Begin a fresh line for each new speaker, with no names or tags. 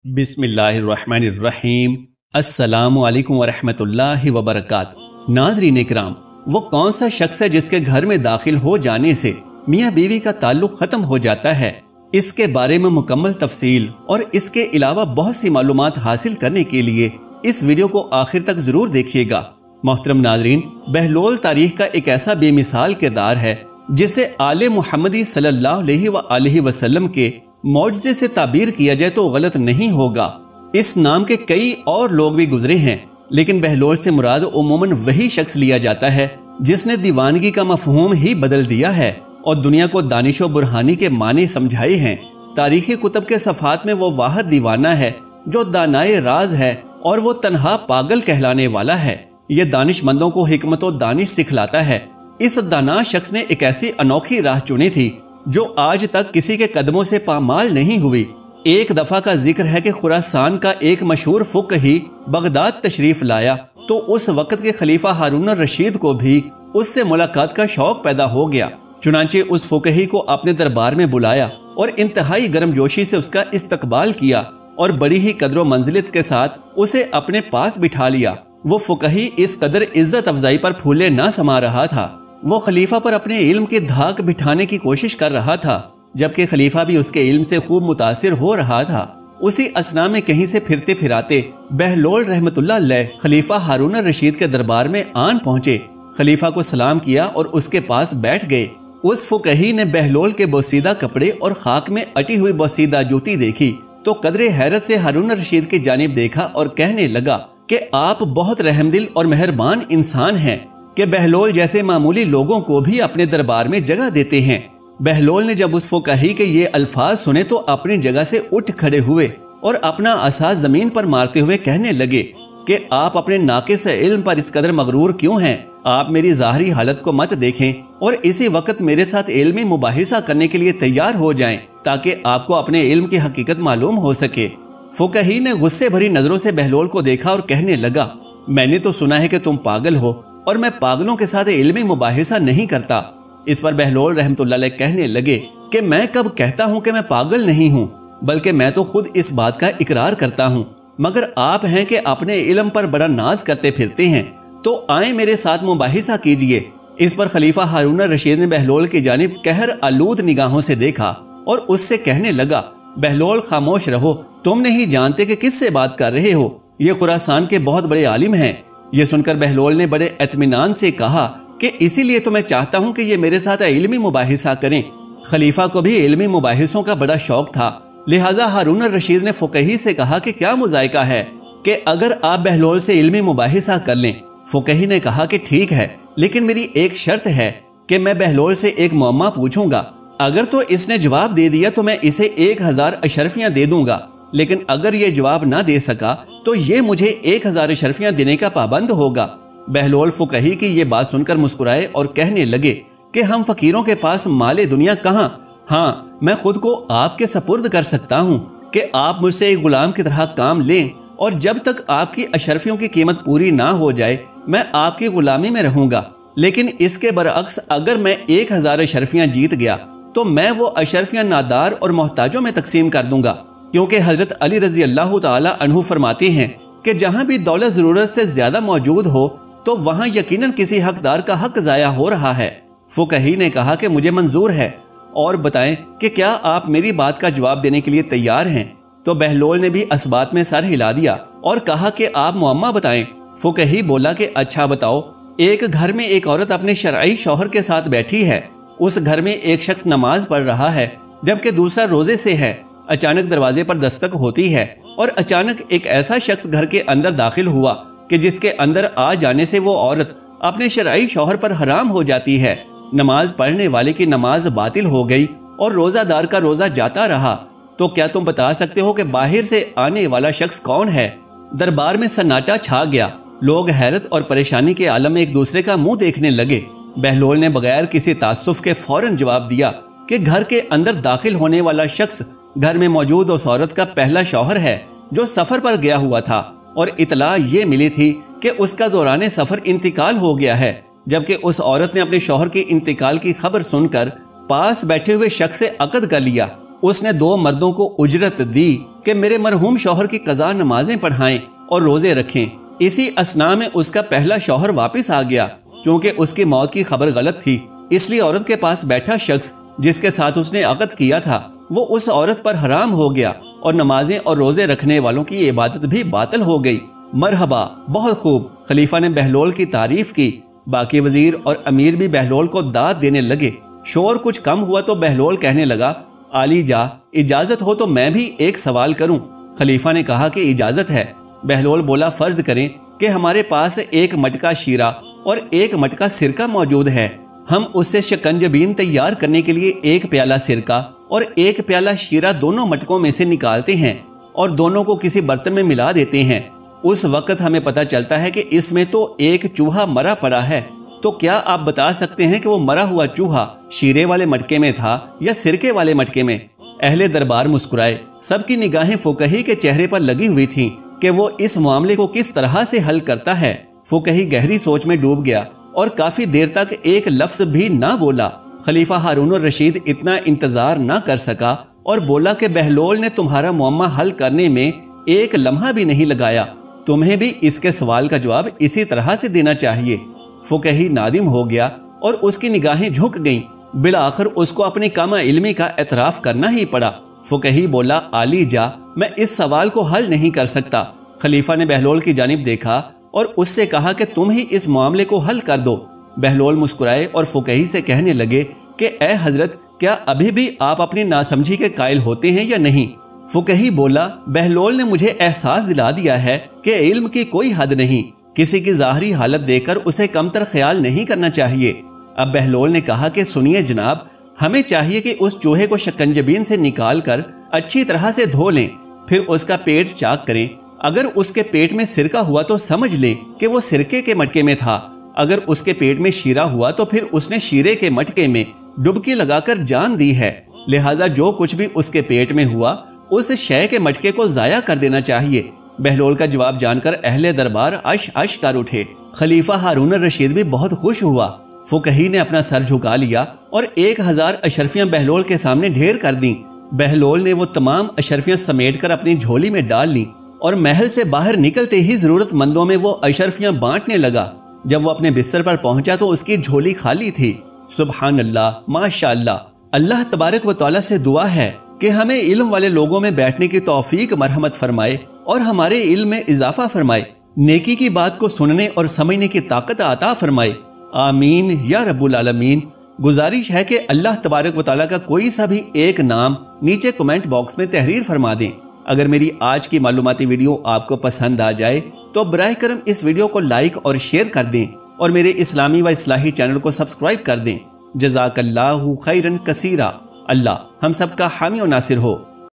बिस्मिल्लाहिर्रहमानिर्रहीम। अस्सलामु अलैकुम वरहमतुल्लाहि वबरकातुहू। नाज़रीन इकराम, वो कौन सा शख्स है जिसके घर में दाखिल हो जाने से मियाँ बीवी का ताल्लुक खत्म हो जाता है? इसके बारे में मुकम्मल तफसील और इसके अलावा बहुत सी मालूमात हासिल करने के लिए इस वीडियो को आखिर तक जरूर देखिएगा। मोहतरम नाज़रीन, बहलोल तारीख का एक ऐसा बेमिसाल किरदार है जिसे आले मुहम्मदी सल्लल्लाहु अलैहि वसल्लम के मौजज़े से ताबीर किया जाए तो गलत नहीं होगा। इस नाम के कई और लोग भी गुजरे हैं, लेकिन बहलोल से मुराद उमूमन वही शख्स लिया जाता है जिसने दीवानगी का मफहूम ही बदल दिया है और दुनिया को दानिश व बुरहानी के मानी समझाए हैं। तारीखी कुतब के सफ़ात में वो वाहिद दीवाना है जो दानाए राज है और वो तन्हा पागल कहलाने वाला है। ये दानिशमंदों को हिकमत व दानिश सिखलाता है। इस दाना शख्स ने एक ऐसी अनोखी राह चुनी थी जो आज तक किसी के कदमों से पामाल नहीं हुई। एक दफा का जिक्र है कि खुरासान का एक मशहूर फुक़ही बगदाद तशरीफ लाया तो उस वक्त के खलीफा हारून रशीद को भी उससे मुलाकात का शौक पैदा हो गया। चुनांचे उस फुक़ही को अपने दरबार में बुलाया और इंतहाई गर्मजोशी से उसका इस्तकबाल किया और बड़ी ही कदर मंजिलत के साथ उसे अपने पास बिठा लिया। वो फुक़ही इस कदर इज्जत अफजाई पर फूले न समा रहा था। वो खलीफा पर अपने इल्म की धाक बिठाने की कोशिश कर रहा था, जबकि खलीफा भी उसके इल्म से खूब मुतासिर हो रहा था। उसी असना में कहीं से फिरते फिराते बहलोल रहमतुल्लाह अलैह खलीफा हारून रशीद के दरबार में आन पहुंचे। खलीफा को सलाम किया और उसके पास बैठ गए। उस फुक़ही ने बहलोल के बोसीदा कपड़े और खाक में अटी हुई बोसीदा जूती देखी तो कदरे हैरत से हारून रशीद की जानिब देखा और कहने लगा कि आप बहुत रहमदिल और मेहरबान इंसान हैं कि बहलोल जैसे मामूली लोगों को भी अपने दरबार में जगह देते हैं। बहलोल ने जब उस फुक़ही के ये अल्फाज सुने तो अपनी जगह से उठ खड़े हुए और अपना असा जमीन पर मारते हुए कहने लगे कि आप अपने नाक़िस इल्म पर इस कदर मगरूर क्यों हैं? आप मेरी ज़ाहरी हालत को मत देखें और इसी वक्त मेरे साथ इल्मी मुबाहिसा करने के लिए तैयार हो जाएं ताकि आपको अपने इल्म की हकीकत मालूम हो सके। फुक़ही ने गुस्से भरी नजरों से बहलोल को देखा और कहने लगा, मैंने तो सुना है कि तुम पागल हो और मैं पागलों के साथ इल्मी मुबाहिसा नहीं करता। इस पर बहलोल रहमतुल्लाह अलैह कहने लगे कि मैं कब कहता हूँ कि मैं पागल नहीं हूँ, बल्कि मैं तो खुद इस बात का इकरार करता हूँ, मगर आप हैं कि अपने इल्म पर बड़ा नाज करते फिरते हैं, तो आए मेरे साथ मुबाहिसा कीजिए। इस पर खलीफा हारून रशीद ने बहलोल की जानिब कहर आलूद निगाहों से देखा और उससे कहने लगा, बहलोल खामोश रहो, तुम नहीं जानते कि किससे बात कर रहे हो। ये खुरासान के बहुत बड़े आलिम हैं। ये सुनकर बहलोल ने बड़े इत्मीनान से कहा कि इसीलिए तो मैं चाहता हूँ कि ये मेरे साथ इल्मी मुबाहिसा करें। खलीफा को भी इल्मी मुबाहिसों का बड़ा शौक था, लिहाजा हारून रशीद ने फुक़ही से कहा कि क्या मुज़ायका है कि अगर आप बहलोल से इल्मी मुबाहिसा कर लें। फुक़ही ने कहा कि ठीक है, लेकिन मेरी एक शर्त है कि मैं बहलोल से एक मुअम्मा पूछूंगा। अगर तो इसने जवाब दे दिया तो मैं इसे 1000 अशरफियाँ दे दूंगा, लेकिन अगर ये जवाब ना दे सका तो ये मुझे 1000 अशरफियाँ देने का पाबंद होगा। बहलोल फुक़ही की ये बात सुनकर मुस्कुराए और कहने लगे कि हम फकीरों के पास माले दुनिया कहाँ। हाँ, मैं खुद को आपके सपुर्द कर सकता हूँ कि आप मुझसे एक गुलाम की तरह काम लें और जब तक आपकी अशरफियों की कीमत पूरी ना हो जाए मैं आपकी गुलामी में रहूंगा। लेकिन इसके बरअक्स अगर मैं 1000 अशरफियाँ जीत गया तो मैं वो अशरफियाँ नादार और मोहताजों में तकसीम कर दूंगा, क्योंकि हजरत अली रजी अल्लाह ताला अन्हु फरमाते हैं कि जहाँ भी दौलत जरूरत से ज्यादा मौजूद हो तो वहाँ यकीनन किसी हकदार का हक जाया हो रहा है। फुक़ही ने कहा कि मुझे मंजूर है, और बताएं कि क्या आप मेरी बात का जवाब देने के लिए तैयार हैं? तो बहलोल ने भी इस बात में सर हिला दिया और कहा कि आप मुअम्मा बताएं। फुक़ही बोला कि अच्छा बताओ। एक घर में एक औरत अपने शरई शौहर के साथ बैठी है। उस घर में एक शख्स नमाज पढ़ रहा है जबकि दूसरा रोजे से है। अचानक दरवाजे पर दस्तक होती है और अचानक एक ऐसा शख्स घर के अंदर दाखिल हुआ कि जिसके अंदर आ जाने से वो औरत अपने शरई शौहर पर हराम हो जाती है। नमाज पढ़ने वाले की नमाज बातिल हो गई और रोजादार का रोजा जाता रहा। तो क्या तुम बता सकते हो कि बाहर से आने वाला शख्स कौन है? दरबार में सन्नाटा छा गया। लोग हैरत और परेशानी के आलम में एक दूसरे का मुंह देखने लगे। बहलोल ने बगैर किसी तासुफ के फौरन जवाब दिया कि घर के अंदर दाखिल होने वाला शख्स घर में मौजूद उस औरत का पहला शौहर है जो सफर पर गया हुआ था और इतला ये मिली थी कि उसका दौरान सफर इंतकाल हो गया है। जबकि उस औरत ने अपने शौहर के इंतकाल की खबर सुनकर पास बैठे हुए शख्स से अकद कर लिया। उसने 2 मर्दों को उजरत दी کہ میرے مرحوم شوہر کی قضا نمازیں پڑھائیں اور روزے رکھیں۔ اسی اسنا میں اس کا پہلا شوہر واپس آ گیا۔ چونکہ اس کی موت کی خبر غلط تھی، اس لیے عورت کے پاس بیٹھا شخص جس کے ساتھ اس نے عقد کیا تھا وہ اس عورت پر حرام ہو گیا اور نمازیں اور روزے رکھنے والوں کی عبادت بھی باطل ہو گئی۔ مرحبا، بہت خوب۔ خلیفہ نے بہلول کی تعریف کی۔ باقی وزیر اور امیر بھی بہلول کو داد دینے لگے۔ شور کچھ کم ہوا تو بہلول کہنے لگا، عالی جا، اجازت ہو تو میں بھی ایک سوال کروں؟ خلیفہ نے کہا کہ اجازت ہے۔ بہلول بولا، فرض کریں کہ ہمارے پاس ایک مٹکا شیرہ اور ایک مٹکا سرکہ موجود ہے۔ ہم اس سے شکنجبین تیار کرنے کے لیے ایک پیالہ سرکہ اور ایک پیالہ شیرہ دونوں مٹکوں میں سے نکالتے ہیں اور دونوں کو کسی برتن میں ملا دیتے ہیں۔ اس وقت ہمیں پتہ چلتا ہے کہ اس میں تو ایک چوہا مرا پڑا ہے۔ تو کیا آپ بتا سکتے ہیں کہ وہ مرا ہوا چوہا شیرے والے مٹکے میں تھا یا سرکے والے مٹکے میں؟ اہل دربار مسکرائے۔ سب کی نگاہیں فقہی کے چہرے پر لگی ہوئی تھیں کہ وہ اس معاملے کو کس طرح سے حل کرتا ہے۔ فقہی گہری سوچ میں ڈوب گیا اور کافی دیر تک ایک لفظ بھی نہ بولا۔ خلیفہ ہارون الرشید اتنا انتظار نہ کر سکا اور بولا کہ بہلول نے تمہارا معمہ حل کرنے میں ایک لمحہ بھی نہیں لگایا۔ تمہیں بھی اس کے سوال کا جواب اسی طرح سے دینا چاہیے۔ فقہی نادم ہو گیا اور اس کی نگاہیں جھک گئیں۔ بالآخر اس کو اپنی کم علمی کا اعتراف کرنا ہی پڑا۔ فقہی بولا، عالی جا، میں اس سوال کو حل نہیں کر سکتا۔ خلیفہ نے بہلول کی جانب دیکھا اور اس سے کہا کہ تم ہی اس معاملے کو حل کر دو۔ بہلول مسکرائے اور فقہی سے کہنے لگے کہ اے حضرت، کیا ابھی بھی آپ اپنی ناسمجھی کے قائل ہوتے ہیں یا نہیں؟ فقہی بولا، بہلول نے مجھے احساس دلا دیا ہے کہ علم کی کوئی حد نہیں، کسی کی ظاہری حالت دیکھ کر اسے کمتر خیال نہیں کرنا چاہیے۔ اب بہلول نے کہا کہ سنیے جناب، ہمیں چاہیے کہ اس چوہے کو شکنجبین سے نکال کر اچھی طرح سے دھو لیں، پھر اس کا پیٹ چاک کریں۔ اگر اس کے پیٹ میں سرکہ ہوا تو سمجھ لیں کہ وہ سرکے کے مٹکے میں تھا، اگر اس کے پیٹ میں شیرہ ہوا تو پھر اس نے شیرے کے مٹکے میں ڈبکی لگا کر جان دی ہے، لہذا جو کچھ بھی اس کے پیٹ میں ہوا اس شے کے مٹکے کو ضائع کر دینا چاہیے۔ بہلول کا جواب جان کر اہل دربار اش اش کر اٹھے۔ خلیفہ ہارون الرشید بھی بہت خوش ہوا۔ فقہی نے اپنا سر جھکا لیا اور 1000 اشرفیاں بہلول کے سامنے ڈھیر کر دیں۔ بہلول نے وہ تمام اشرفیاں سمیٹ کر اپنی جھولی میں ڈال لیں اور محل سے باہر نکلتے ہی ضرورت مندوں میں وہ اشرفیاں بانٹنے لگا۔ جب وہ اپنے بستر پر پہنچا تو اس کی جھولی خالی تھی۔ سبحان اللہ، ماشاءاللہ۔ اللہ تبارک و تعالیٰ سے دعا ہے کہ ہمیں علم والے لوگوں میں بیٹھنے کی توفیق مرحمت فرمائے اور ہمارے علم میں اضافہ فرمائے، نیکی کی بات کو سننے اور سمجھنے کی طاقت عطا فرمائے، آمین یا رب العالمین۔ گزارش ہے کہ اللہ تبارک و تعالیٰ کا کوئی سا بھی ایک نام نیچے کمنٹ باکس میں تحریر فرما دیں۔ اگر میری آج کی معلوماتی ویڈیو آپ کو پسند آ جائے تو براہ کرم اس ویڈیو کو لائک اور شیئر کر دیں اور میرے اسلامی و اصلاحی چینل کو سبسکرائب کر دیں۔ جزاک اللہ خیرن کثیرا۔ اللہ ہم سب کا حامی و ناصر ہو۔